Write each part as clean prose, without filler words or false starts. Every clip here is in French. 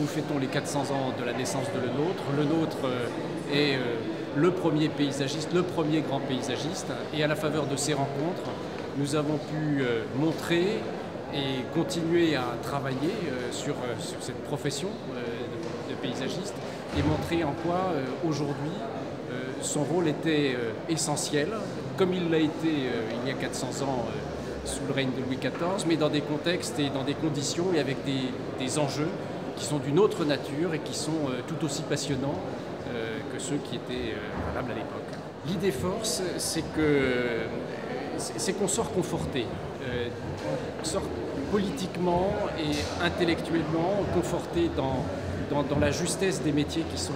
fêtons les 400 ans de la naissance de Le Nôtre. Le Nôtre est le premier paysagiste, le premier grand paysagiste. Et à la faveur de ces rencontres, nous avons pu montrer et continuer à travailler sur cette profession de paysagiste et montrer en quoi aujourd'hui son rôle était essentiel, comme il l'a été il y a 400 ans sous le règne de Louis XIV, mais dans des contextes et dans des conditions et avec des enjeux qui sont d'une autre nature et qui sont tout aussi passionnants que ceux qui étaient valables à l'époque. L'idée force, c'est qu'on sort conforté, on sort politiquement et intellectuellement conforté dans la justesse des métiers qui sont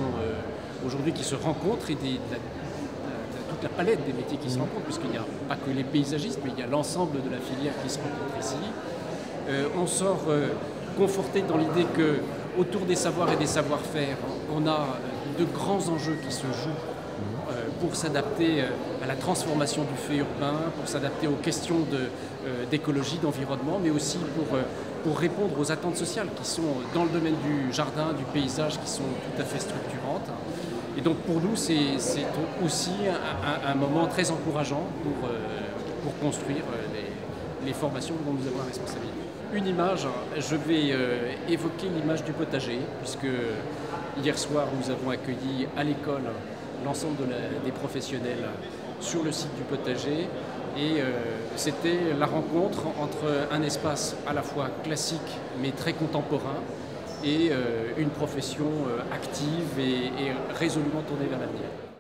aujourd'hui qui se rencontrent et toute la palette des métiers qui se rencontrent, puisqu'il n'y a pas que les paysagistes, mais il y a l'ensemble de la filière qui se rencontre ici. On sort conforté dans l'idée que autour des savoirs et des savoir-faire, on a de grands enjeux qui se jouent pour s'adapter à la transformation du fait urbain, pour s'adapter aux questions d'écologie, d'environnement, mais aussi pour répondre aux attentes sociales qui sont dans le domaine du jardin, du paysage, qui sont tout à fait structurantes. Et donc pour nous, c'est aussi un moment très encourageant pour construire les formations dont nous avons la responsabilité. Une image, je vais évoquer l'image du potager, puisque hier soir nous avons accueilli à l'école l'ensemble des professionnels sur le site du potager et c'était la rencontre entre un espace à la fois classique mais très contemporain et une profession active et résolument tournée vers l'avenir.